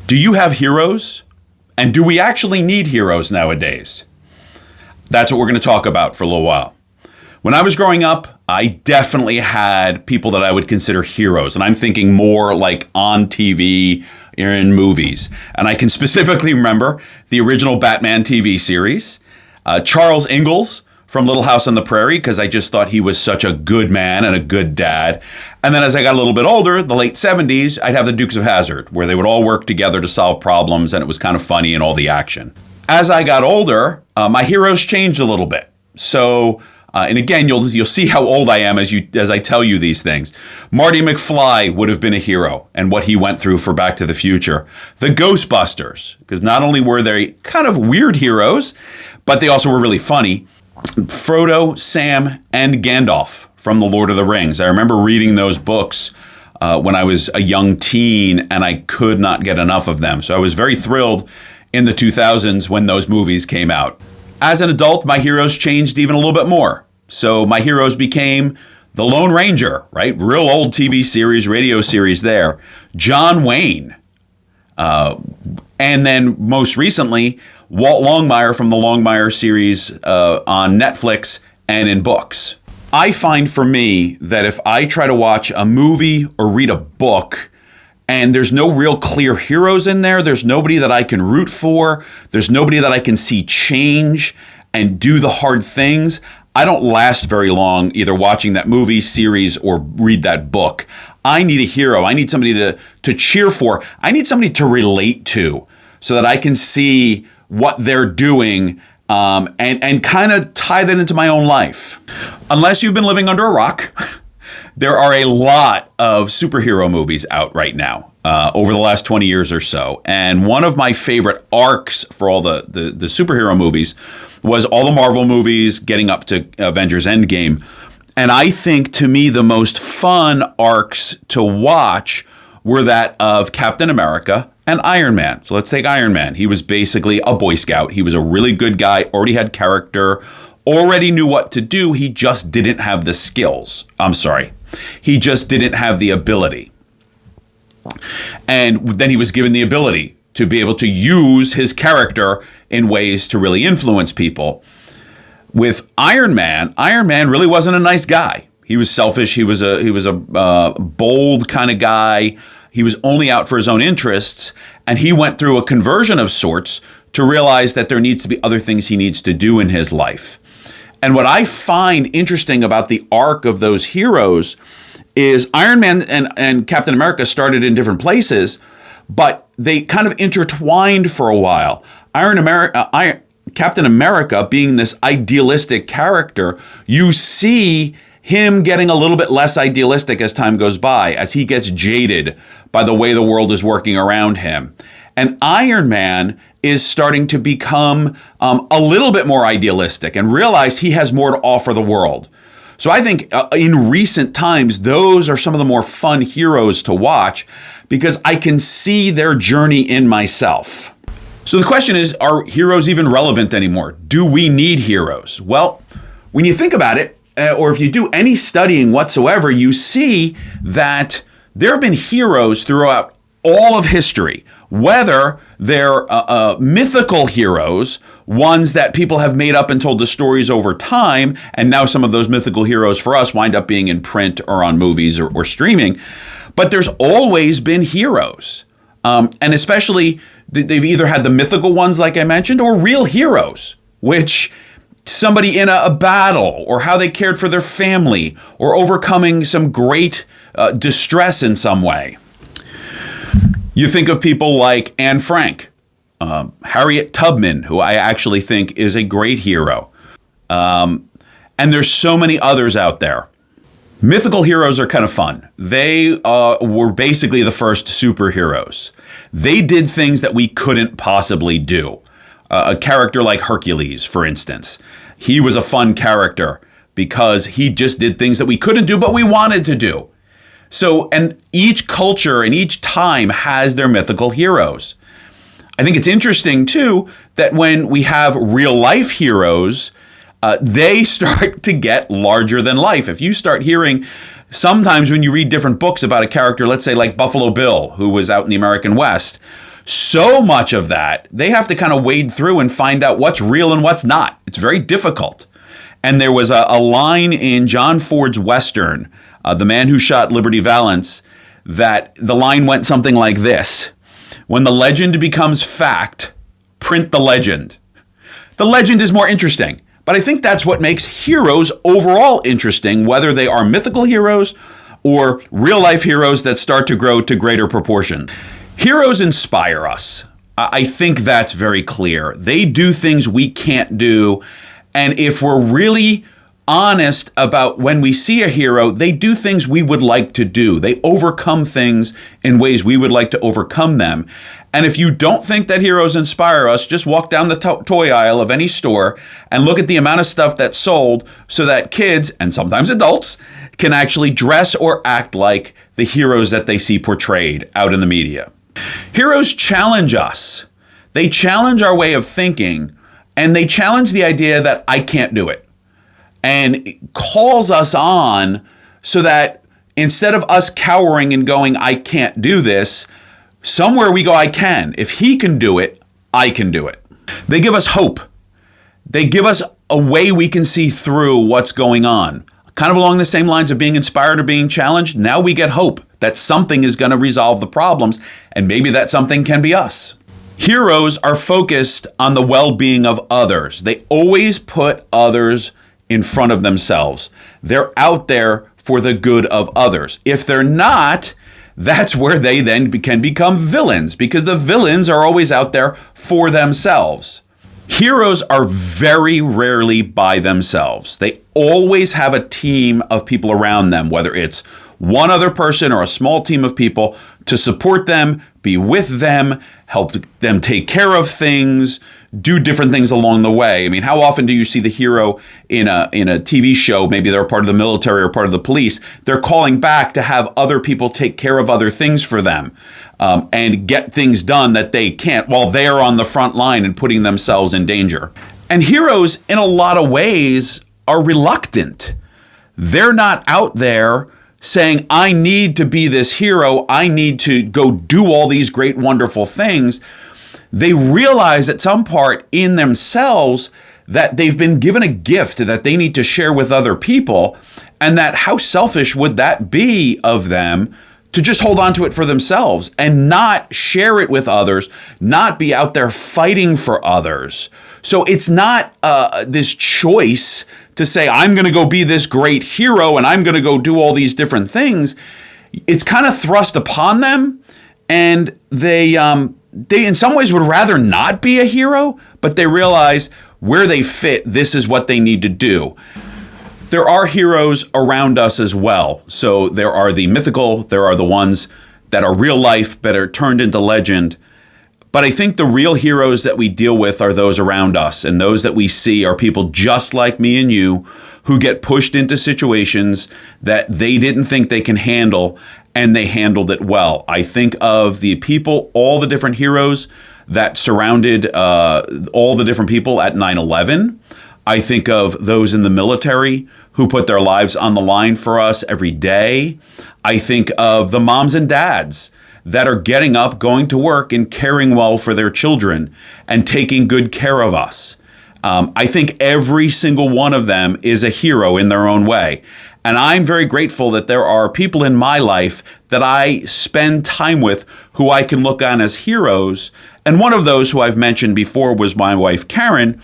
Do you have heroes? And do we actually need heroes nowadays? That's what we're going to talk about for a little while. When I was growing up, I definitely had people that I would consider heroes. And I'm thinking more like on TV or in movies. And I can specifically remember the original Batman TV series, Charles Ingalls from Little House on the Prairie, because I just thought he was such a good man and a good dad. And then as I got a little bit older, the late 70s, I'd have the Dukes of Hazzard, where they would all work together to solve problems, and it was kind of funny and all the action. As I got older, my heroes changed a little bit. So, and again, you'll see how old I am as I tell you these things. Marty McFly would have been a hero, and what he went through for Back to the Future. The Ghostbusters, because not only were they kind of weird heroes, but they also were really funny. Frodo, Sam, and Gandalf from The Lord of the Rings. I remember reading those books when I was a young teen, and I could not get enough of them. So I was very thrilled in the 2000s when those movies came out. As an adult, my heroes changed even a little bit more. So my heroes became the Lone Ranger, right? Real old TV series, radio series there. John Wayne. And then most recently, Walt Longmire from the Longmire series on Netflix and in books. I find for me that if I try to watch a movie or read a book and there's no real clear heroes in there, there's nobody that I can root for, there's nobody that I can see change and do the hard things, I don't last very long either watching that movie, series, or read that book. I need a hero. I need somebody to cheer for. I need somebody to relate to so that I can see what they're doing and kind of tie that into my own life. Unless you've been living under a rock, there are a lot of superhero movies out right now over the last 20 years or so. And one of my favorite arcs for all the superhero movies was all the Marvel movies getting up to Avengers Endgame. And I think, to me, the most fun arcs to watch were that of Captain America and Iron Man. So let's take Iron Man. He was basically a Boy Scout. He was a really good guy, already had character, already knew what to do. He just didn't have the skills. He just didn't have the ability. And then he was given the ability to be able to use his character in ways to really influence people. With Iron Man really wasn't a nice guy. He was selfish. He was a bold kind of guy. He was only out for his own interests, and he went through a conversion of sorts to realize that there needs to be other things he needs to do in his life. And what I find interesting about the arc of those heroes is Iron Man and Captain America started in different places, but they kind of intertwined for a while. Captain America being this idealistic character, you see him getting a little bit less idealistic as time goes by, as he gets jaded by the way the world is working around him. And Iron Man is starting to become a little bit more idealistic and realize he has more to offer the world. So I think in recent times, those are some of the more fun heroes to watch because I can see their journey in myself. So the question is, are heroes even relevant anymore? Do we need heroes? Well, when you think about it, or if you do any studying whatsoever, you see that there have been heroes throughout all of history, whether they're mythical heroes, ones that people have made up and told the stories over time, and now some of those mythical heroes for us wind up being in print or on movies or streaming. But there's always been heroes. And especially, they've either had the mythical ones, like I mentioned, or real heroes, which somebody in a battle, or how they cared for their family, or overcoming some great distress in some way. You think of people like Anne Frank, Harriet Tubman, who I actually think is a great hero. And there's so many others out there. Mythical heroes are kind of fun. They were basically the first superheroes. They did things that we couldn't possibly do. A character like Hercules, for instance. He was a fun character because he just did things that we couldn't do, but we wanted to do. So, and each culture and each time has their mythical heroes. I think it's interesting, too, that when we have real life heroes, they start to get larger than life. If you start hearing, sometimes when you read different books about a character, let's say like Buffalo Bill, who was out in the American West, So much of that, they have to kind of wade through and find out what's real and what's not. It's very difficult. And there was a line in John Ford's Western, The Man Who Shot Liberty Valance, that the line went something like this: when the legend becomes fact, print the legend. The legend is more interesting, but I think that's what makes heroes overall interesting, whether they are mythical heroes or real life heroes that start to grow to greater proportions. Heroes inspire us. I think that's very clear. They do things we can't do. And if we're really honest about when we see a hero, they do things we would like to do. They overcome things in ways we would like to overcome them. And if you don't think that heroes inspire us, just walk down the toy aisle of any store and look at the amount of stuff that's sold so that kids, and sometimes adults, can actually dress or act like the heroes that they see portrayed out in the media. Heroes challenge us. They challenge our way of thinking, and they challenge the idea that I can't do it. And it calls us on so that instead of us cowering and going, I can't do this, somewhere we go, I can. If he can do it, I can do it. They give us hope. They give us a way we can see through what's going on. Kind of along the same lines of being inspired or being challenged, now we get hope that something is going to resolve the problems, and maybe that something can be us. Heroes are focused on the well-being of others. They always put others in front of themselves. They're out there for the good of others. If they're not, that's where they then can become villains, because the villains are always out there for themselves. Heroes are very rarely by themselves. They always have a team of people around them, whether it's one other person or a small team of people to support them, be with them, help them take care of things, do different things along the way. I mean, how often do you see the hero in a TV show? Maybe they're part of the military or part of the police. They're calling back to have other people take care of other things for them and get things done that they can't while they're on the front line and putting themselves in danger. And heroes, in a lot of ways, are reluctant. They're not out there saying, I need to be this hero. I need to go do all these great, wonderful things. They realize at some part in themselves that they've been given a gift that they need to share with other people, and that how selfish would that be of them to just hold on to it for themselves and not share it with others, not be out there fighting for others. So it's not this choice to say, I'm going to go be this great hero and I'm going to go do all these different things. It's kind of thrust upon them, and they in some ways would rather not be a hero, but they realize where they fit, this is what they need to do. There are heroes around us as well. So there are the mythical, there are the ones that are real life, but are turned into legend. But I think the real heroes that we deal with are those around us, and those that we see are people just like me and you who get pushed into situations that they didn't think they can handle, and they handled it well. I think of the people, all the different heroes that surrounded all the different people at 9/11. I think of those in the military who put their lives on the line for us every day. I think of the moms and dads that are getting up, going to work, and caring well for their children and taking good care of us. I think every single one of them is a hero in their own way. And I'm very grateful that there are people in my life that I spend time with who I can look on as heroes. And one of those who I've mentioned before was my wife, Karen,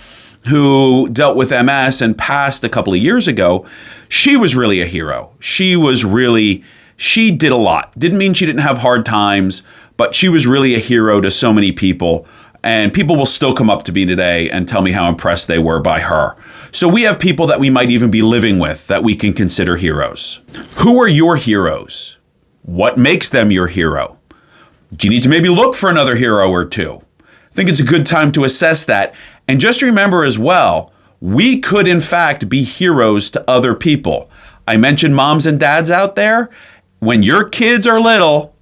who dealt with MS and passed a couple of years ago. She was really a hero. She did a lot. Didn't mean she didn't have hard times, but she was really a hero to so many people. And people will still come up to me today and tell me how impressed they were by her. So we have people that we might even be living with that we can consider heroes. Who are your heroes? What makes them your hero? Do you need to maybe look for another hero or two? I think it's a good time to assess that. And just remember as well, we could in fact be heroes to other people. I mentioned moms and dads out there. When your kids are little,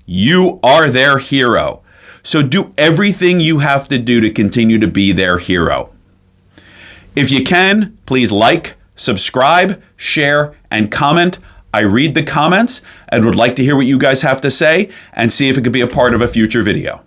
you are their hero. So do everything you have to do to continue to be their hero. If you can, please like, subscribe, share, and comment. I read the comments and would like to hear what you guys have to say and see if it could be a part of a future video.